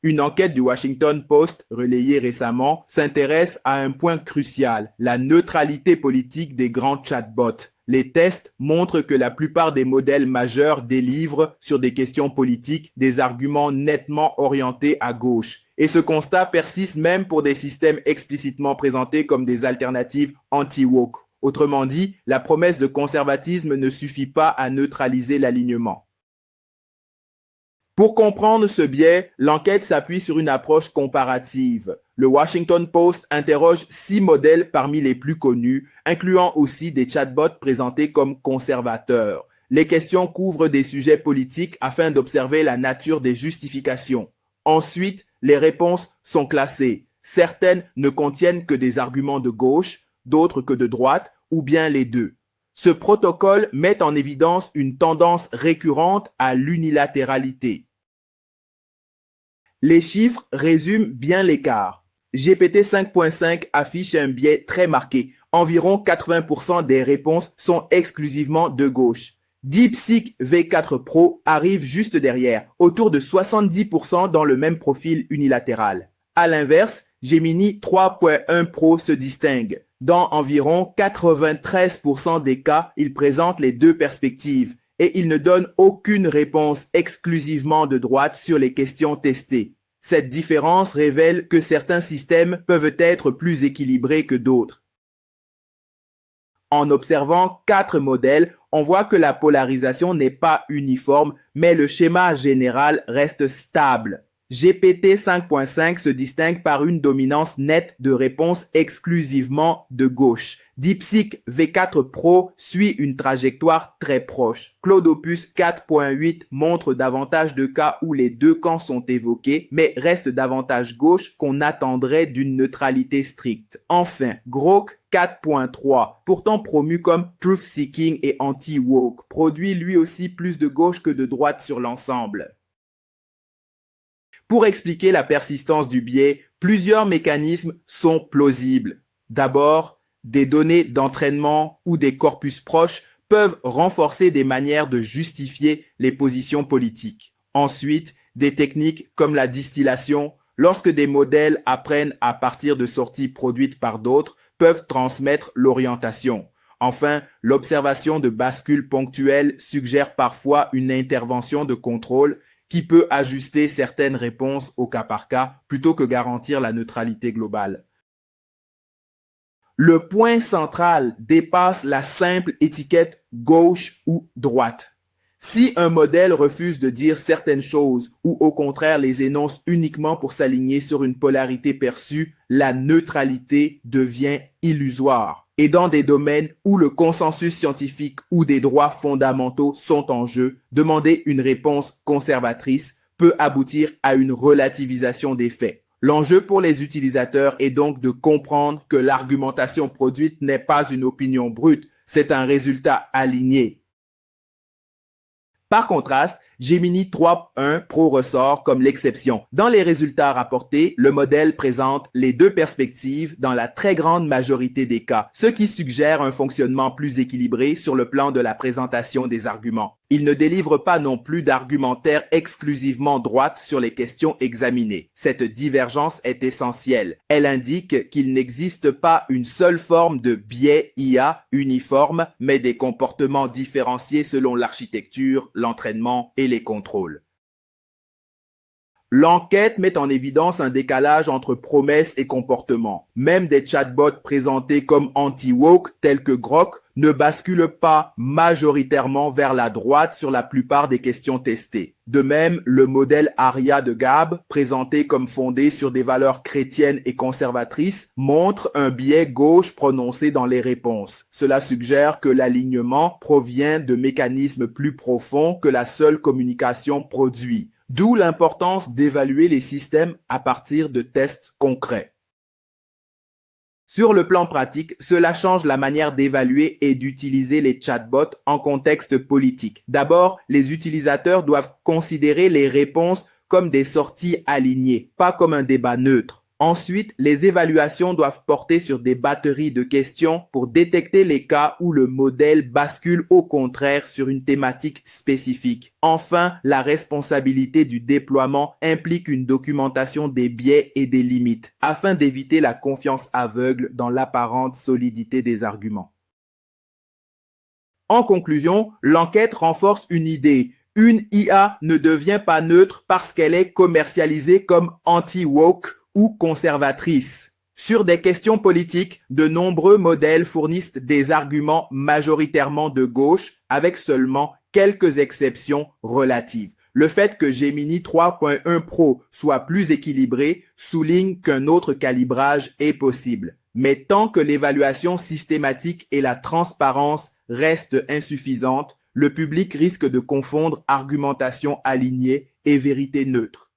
Une enquête du Washington Post, relayée récemment, s'intéresse à un point crucial, la neutralité politique des grands chatbots. Les tests montrent que la plupart des modèles majeurs délivrent, sur des questions politiques, des arguments nettement orientés à gauche. Et ce constat persiste même pour des systèmes explicitement présentés comme des alternatives anti-woke. Autrement dit, la promesse de conservatisme ne suffit pas à neutraliser l'alignement. Pour comprendre ce biais, l'enquête s'appuie sur une approche comparative. Le Washington Post interroge 6 modèles parmi les plus connus, incluant aussi des chatbots présentés comme conservateurs. Les questions couvrent des sujets politiques afin d'observer la nature des justifications. Ensuite, les réponses sont classées. Certaines ne contiennent que des arguments de gauche, d'autres que de droite, ou bien les deux. Ce protocole met en évidence une tendance récurrente à l'unilatéralité. Les chiffres résument bien l'écart. GPT 5.5 affiche un biais très marqué. Environ 80% des réponses sont exclusivement de gauche. DeepSeek V4 Pro arrive juste derrière, autour de 70% dans le même profil unilatéral. À l'inverse, Gemini 3.1 Pro se distingue. Dans environ 93% des cas, il présente les deux perspectives et il ne donne aucune réponse exclusivement de droite sur les questions testées. Cette différence révèle que certains systèmes peuvent être plus équilibrés que d'autres. En observant 4 modèles, on voit que la polarisation n'est pas uniforme, mais le schéma général reste stable. GPT 5.5 se distingue par une dominance nette de réponses exclusivement de gauche. DeepSeek V4 Pro suit une trajectoire très proche. Claude Opus 4.8 montre davantage de cas où les deux camps sont évoqués, mais reste davantage gauche qu'on attendrait d'une neutralité stricte. Enfin, Grok 4.3, pourtant promu comme truth-seeking et anti-woke, produit lui aussi plus de gauche que de droite sur l'ensemble. Pour expliquer la persistance du biais, plusieurs mécanismes sont plausibles. D'abord, des données d'entraînement ou des corpus proches peuvent renforcer des manières de justifier les positions politiques. Ensuite, des techniques comme la distillation, lorsque des modèles apprennent à partir de sorties produites par d'autres, peuvent transmettre l'orientation. Enfin, l'observation de bascules ponctuelles suggère parfois une intervention de contrôle qui peut ajuster certaines réponses au cas par cas plutôt que garantir la neutralité globale. Le point central dépasse la simple étiquette gauche ou droite. Si un modèle refuse de dire certaines choses ou au contraire les énonce uniquement pour s'aligner sur une polarité perçue, la neutralité devient illusoire. Et dans des domaines où le consensus scientifique ou des droits fondamentaux sont en jeu, demander une réponse conservatrice peut aboutir à une relativisation des faits. L'enjeu pour les utilisateurs est donc de comprendre que l'argumentation produite n'est pas une opinion brute, c'est un résultat aligné. Par contraste, Gemini 3.1 Pro ressort comme l'exception. Dans les résultats rapportés, le modèle présente les deux perspectives dans la très grande majorité des cas, ce qui suggère un fonctionnement plus équilibré sur le plan de la présentation des arguments. Il ne délivre pas non plus d'argumentaire exclusivement droite sur les questions examinées. Cette divergence est essentielle. Elle indique qu'il n'existe pas une seule forme de biais IA uniforme, mais des comportements différenciés selon l'architecture, l'entraînement et les contrôles. L'enquête met en évidence un décalage entre promesses et comportements. Même des chatbots présentés comme anti-woke tels que Grok ne basculent pas majoritairement vers la droite sur la plupart des questions testées. De même, le modèle Aria de Gab, présenté comme fondé sur des valeurs chrétiennes et conservatrices, montre un biais gauche prononcé dans les réponses. Cela suggère que l'alignement provient de mécanismes plus profonds que la seule communication produit. D'où l'importance d'évaluer les systèmes à partir de tests concrets. Sur le plan pratique, cela change la manière d'évaluer et d'utiliser les chatbots en contexte politique. D'abord, les utilisateurs doivent considérer les réponses comme des sorties alignées, pas comme un débat neutre. Ensuite, les évaluations doivent porter sur des batteries de questions pour détecter les cas où le modèle bascule au contraire sur une thématique spécifique. Enfin, la responsabilité du déploiement implique une documentation des biais et des limites, afin d'éviter la confiance aveugle dans l'apparente solidité des arguments. En conclusion, l'enquête renforce une idée. Une IA ne devient pas neutre parce qu'elle est commercialisée comme anti-woke ou conservatrice. Sur des questions politiques, de nombreux modèles fournissent des arguments majoritairement de gauche avec seulement quelques exceptions relatives. Le fait que Gemini 3.1 Pro soit plus équilibré souligne qu'un autre calibrage est possible. Mais tant que l'évaluation systématique et la transparence restent insuffisantes, le public risque de confondre argumentation alignée et vérité neutre.